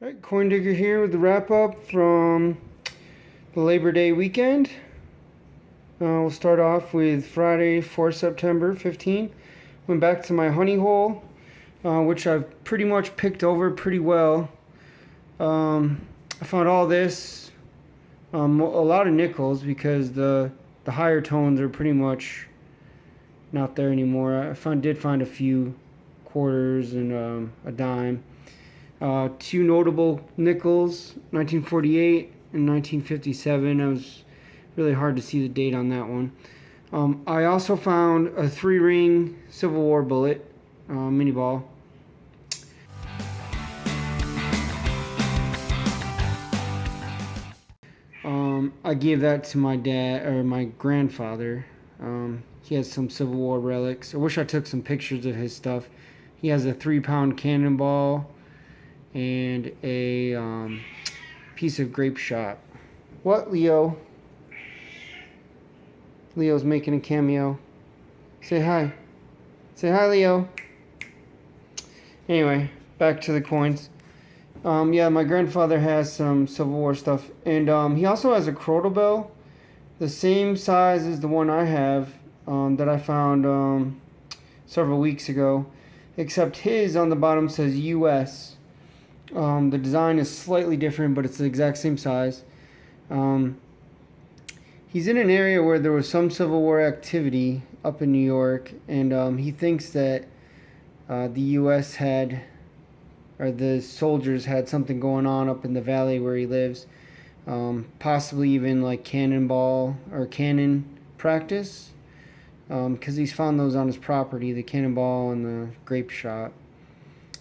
Alright, Coin Digger here with the wrap up from the Labor Day weekend. We'll start off with Friday, 4 September 15. Went back to my honey hole, which I've pretty much picked over pretty well. I found all this, a lot of nickels because the higher tones are pretty much not there anymore. Did find a few quarters and a dime. Two notable nickels, 1948 and 1957. It was really hard to see the date on that one. I also found a 3-ring Civil War bullet, mini ball. I gave that to my dad, or my grandfather. He has some Civil War relics. I wish I took some pictures of his stuff. He has a 3-pound cannonball and a piece of grape shot. What, Leo? Leo's making a cameo. Say hi. Say hi, Leo. Anyway, back to the coins. Yeah, my grandfather has some Civil War stuff. And he also has a crotal bell, the same size as the one I have, that I found several weeks ago. Except his on the bottom says US. The design is slightly different, but it's the exact same size. He's in an area where there was some Civil War activity up in New York, and he thinks that the U.S. had, or the soldiers had something going on up in the valley where he lives. Possibly even like cannonball or cannon practice, because he's found those on his property, the cannonball and the grape shot.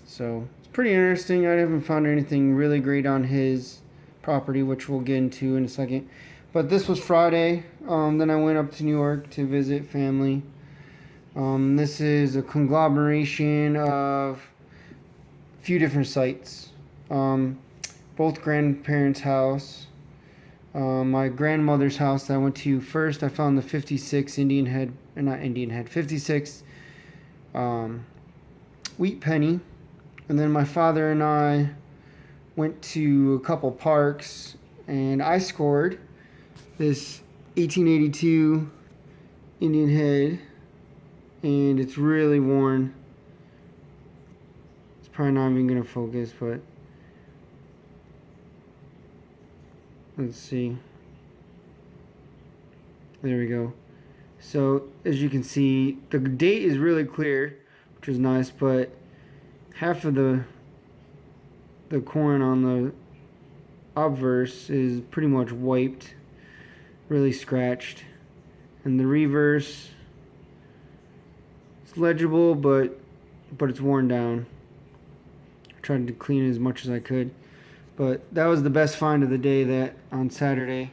So it's pretty interesting. I haven't found anything really great on his property, which we'll get into in a second. But this was Friday. Then I went up to New York to visit family. This is a conglomeration of a few different sites. Both grandparents' house. My grandmother's house that I went to first, I found the 56 56 wheat penny. And then my father and I went to a couple parks, and I scored this 1882 Indian head, and it's really worn. It's probably not even going to focus, but let's see. There we go. So as you can see, the date is really clear, which is nice, but half of the coin on the obverse is pretty much wiped, really scratched, and the reverse, it's legible, but it's worn down. I tried to clean it as much as I could, but that was the best find of the day, that on Saturday.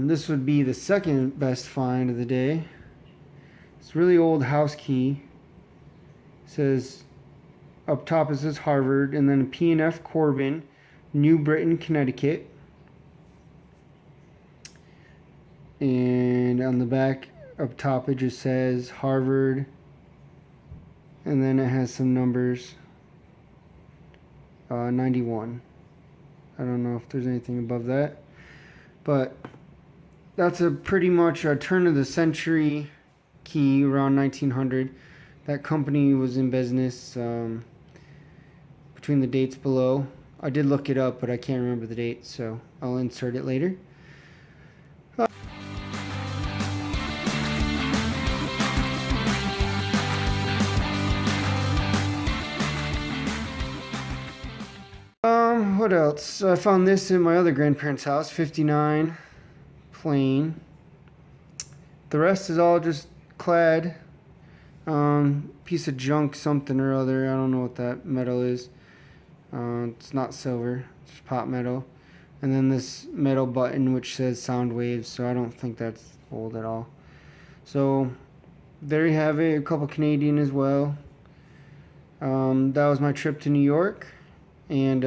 This would be the second best find of the day. It's really old house key. It says, up top it says Harvard, and then P&F Corbin, New Britain, Connecticut. And on the back up top it just says Harvard, and then it has some numbers. 91. I don't know if there's anything above that, but that's a pretty much a turn of the century key, around 1900. That company was in business between the dates below. I did look it up, but I can't remember the date, so I'll insert it later. What else? So I found this in my other grandparents' house, 59, plain. The rest is all just clad. Piece of junk something or other. I don't know what that metal is. It's not silver, it's just pot metal. And then this metal button which says sound waves, so I don't think that's old at all. So there you have it, a couple Canadian as well. That was my trip to New York, and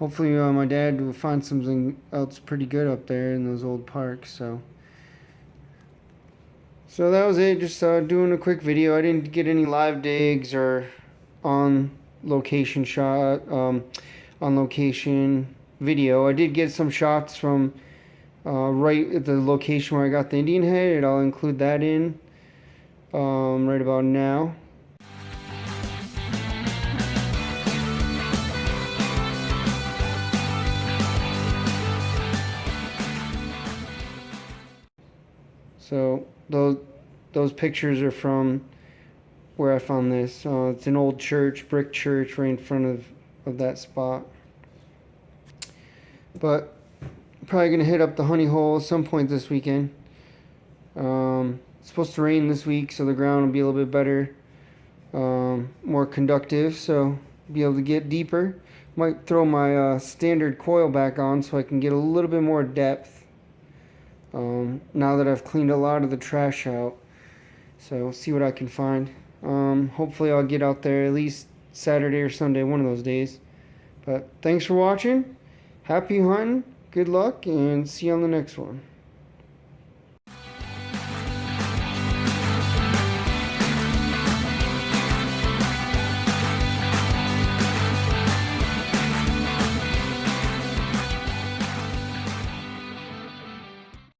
hopefully my dad will find something else pretty good up there in those old parks. So that was it. Just doing a quick video. I didn't get any live digs or on location shot, on location video. I did get some shots from right at the location where I got the Indian head, and I'll include that in right about now. So those pictures are from where I found this. It's an old church, brick church, right in front of that spot. But I'm probably gonna hit up the honey hole at some point this weekend. It's supposed to rain this week, so the ground will be a little bit better, more conductive, so be able to get deeper. Might throw my standard coil back on so I can get a little bit more depth. Now that I've cleaned a lot of the trash out, so see what I can find. Hopefully I'll get out there at least Saturday or Sunday, one of those days. But thanks for watching. Happy hunting, good luck, and see you on the next one.